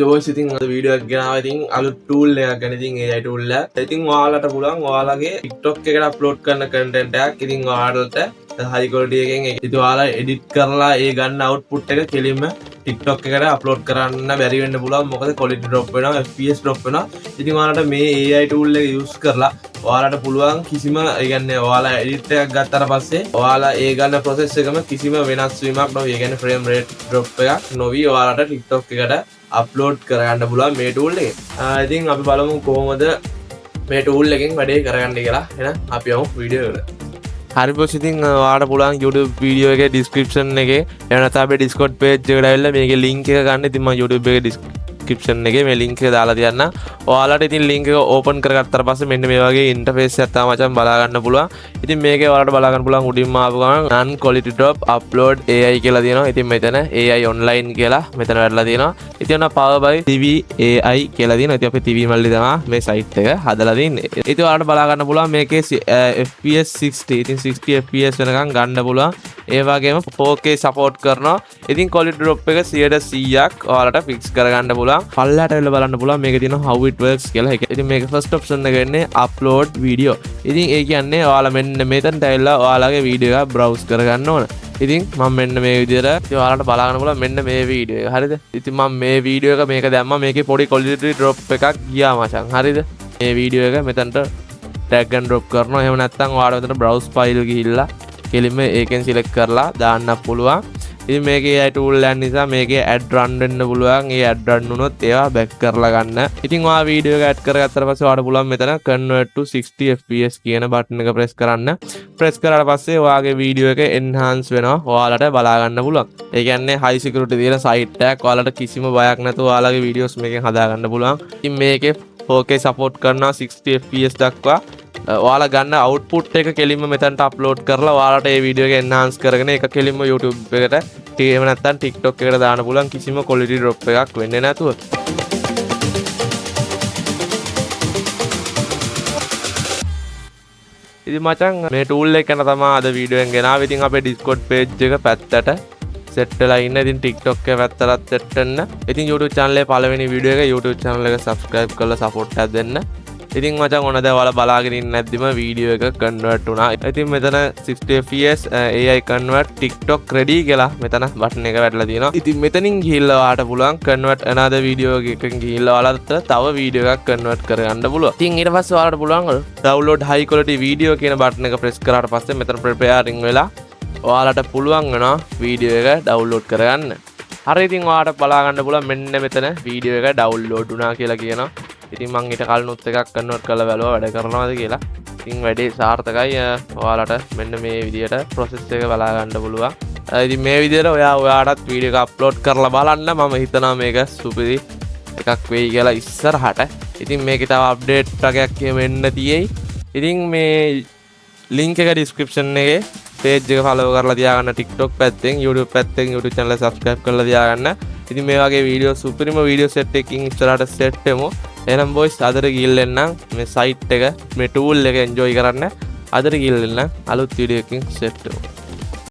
යෝස් ඉතින් අද වීඩියෝ එකක් ගෙනාවා. ඉතින් අලුත් ටූල් එකක් ගැන ඉතින් AI ටූල් එක. ඉතින් ඔයාලට පුළුවන් ඔයාලගේ TikTok එකට අප්ලෝඩ් කරන කන්ටෙන්ට් එකක් ඉතින් ඔයාලට හයි ක්වොලිටි එකෙන් ඉතින් ඔයාලා එඩිට් කරලා ඒ ගන්න අවුට්පුට් එක කෙලින්ම TikTok එකට අප්ලෝඩ් කරන්න බැරි වෙන්න පුළුවන්. මොකද ක්වොලිටි ඩ්‍රොප් වෙනවා, FPS ඩ්‍රොප් වෙනවා. ඉතින් ඔයාලට මේ AI ටූල් එක යූස් කරලා ඔයාලට පුළුවන් කිසිම ඒ කියන්නේ ඔයාලා එඩිට් එකක් ගත්තට පස්සේ ඔයාලා ඒ ගන්න ප්‍රොසෙස් එකම කිසිම වෙනස් වීමක් නොවි. ඒ කියන්නේ ෆ්‍රේම් රේට් ඩ්‍රොප් එකක් නොවි ඔයාලට TikTok එකට අප්ලෝඩ් කරගන්න පුළුවන් මේ ටූල් එකෙන්. ඉතින් අපි බලමු කොහොමද මේ ටූල් එකෙන් වැඩේ කරගන්න කියලා. එහෙනම් අපි යමු වීඩියෝ එකට. හරි බොස්, ඉතින් ඔයාලට පුළුවන් YouTube වීඩියෝ එකේ description එකේ එහෙම නැත්නම් අපේ Discord page එකට ඇවිල්ලා මේකේ link එක ගන්න. ඉතින් මම YouTube එකේ description එකේ මේ link එක දාලා තියන්න. ඔයාලට ඉතින් link එක open කරගත්තාට පස්සේ මෙන්න මේ වගේ interface එකක් තමයි මචං බලා ගන්න පුළුවන්. ඉතින් මේකේ ඔයාලට බලා ගන්න පුළුවන් උඩින්ම ආපු ගමන් non quality drop upload AI කියලා තියෙනවා. ඉතින් මෙතන AI online කියලා මෙතන වැටලා තියෙනවා. ඉතින් ඔන්න power by TV AI කියලා තියෙනවා. ඉතින් අපේ TV මල්ලි තමයි මේ site එක හදලා තින්නේ. ඉතින් ඔයාලට බලා ගන්න පුළුවන් මේකේ FPS 60. ඉතින් 60 FPS වෙනකන් ගන්න පුළුවන්. ඒ වගේම 4K support කරනවා. ඉතින් quality drop එක 100%ක් ඔයාලට fix කරගන්න පුළුවන්. පල්ලයට වෙලා බලන්න පුළුවන් මේකේ තියෙන how it works කියලා එක. ඉතින් මේක first option එක වෙන්නේ upload video. ඉතින් ඒ කියන්නේ ඔයාලා මෙන්න මෙතනට ඇවිල්ලා ඔයාලගේ වීඩියෝ එක browse කරගන්න ඕන. ඉතින් මම මෙන්න මේ විදිහට ඉතින් ඔයාලට බලා ගන්න පුළුවන් මෙන්න මේ වීඩියෝ එක. හරිද? ඉතින් මම මේ වීඩියෝ එක මේක දැම්මා. මේකේ පොඩි quality drop එකක් ගියා මචං. හරිද? මේ වීඩියෝ එක මෙතනට drag and drop කරනවා. එහෙම නැත්නම් ඔයාලා මෙතන browse file ගිහිල්ලා කෙලින්ම ඒකෙන් select කරලා දාන්න පුළුවන්. ඉතින් මේකේ AI tool එක නිසා මේකේ ad run වෙන්න පුළුවන්. ඒ ad run වුණොත් ඒවා back කරලා ගන්න. ඉතින් ඔයා වීඩියෝ එක add කරගත්තට පස්සේ ඔයාලට පුළුවන් මෙතන convert to 60 fps කියන බටන් එක press කරන්න. press කරාට පස්සේ ඔයාගේ වීඩියෝ එක enhance වෙනවා. ඔයාලට බලා ගන්න පුළුවන්. ඒ කියන්නේ high security තියෙන site එකක්. ඔයාලට කිසිම බයක් නැතුව ඔයාලගේ වීඩියෝස් මේකෙන් හදා ගන්න පුළුවන්. ඉතින් මේකේ 4K support කරනවා 60 fps දක්වා. ඔයාලා ගන්න අවුට්පුට් එක කෙලින්ම මෙතනට අප්ලෝඩ් කරලා ඔයාලට ඒ වීඩියෝ එක එන්හාන්ස් කරගෙන ඒක කෙලින්ම YouTube එකට එහෙම නැත්නම් TikTok එකට දාන්න පුළුවන්. කිසිම quality drop එකක් වෙන්නේ නැතුව. ඉතින් මචං මේ tool එක ගැන තමයි අද වීඩියෝ එකෙන් ගෙනාවේ. ඉතින් අපේ Discord page එක පැත්තට set වෙලා ඉන්න. ඉතින් TikTok එක පැත්තට set වෙන්න. ඉතින් YouTube channel එකේ පළවෙනි වීඩියෝ එක YouTube channel එක subscribe කරලා support එකක් දෙන්න. ඉතින් මචං ඔන්න දැන් ඔයාලා බලාගෙන ඉන්න නැද්දිම වීඩියෝ එක කන්වර්ට් වුණා. ඉතින් මෙතන 60 fps AI convert TikTok ready කියලා මෙතන බටන් එක වැටලා තියෙනවා. ඉතින් මෙතනින් ගිහිල්ලා ඔයාලට පුළුවන් convert another video එකකින් ගිහිල්ලා ඔයාලට තව වීඩියෝ එකක් convert කරගන්න පුළුවන්. ඉතින් ඊට පස්සේ ඔයාලට පුළුවන් download high quality video කියන බටන් එක press කරාට පස්සේ මෙතන preparing වෙලා ඔයාලට පුළුවන් වෙනවා වීඩියෝ එක download කරගන්න. හරි, ඉතින් ඔයාලට බලා ගන්න පුළුවන් මෙන්න මෙතන වීඩියෝ එක download වුණා කියලා කියනවා. ඉතින් මං ඊට කලිනුත් එකක් කන්වර්ට් කරලා බලුවා වැඩ කරනවාද කියලා. ඉතින් වැඩේ සාර්ථකයි. ඔයාලට මෙන්න මේ විදියට process එක බලා ගන්න පුළුවන්. ඉතින් මේ විදියට ඔයාලටත් වීඩියෝ එක අප්ලෝඩ් කරලා බලන්න. මම හිතනවා මේක සුපිරි එකක් වෙයි කියලා ඉස්සරහට. ඉතින් මේකේ තව අප්ඩේට් එකක් එන්න තියෙයි. ඉතින් මේ link එක description එකේ page එක follow කරලා තියාගන්න. TikTok පැත්තෙන්, YouTube පැත්තෙන් YouTube channel එක subscribe කරලා තියාගන්න. ඉතින් මේ වගේ වීඩියෝ සුපිරිම වීඩියෝ set එකකින් ඉස්සරහට set වෙමු. එහෙනම් boys අදට ගිහිල්ලා මේ site එක මේ tool එක enjoy කරන්න. අදට ගිහිල්ලා අලුත් වීඩියෝ එකකින් set වෙමු.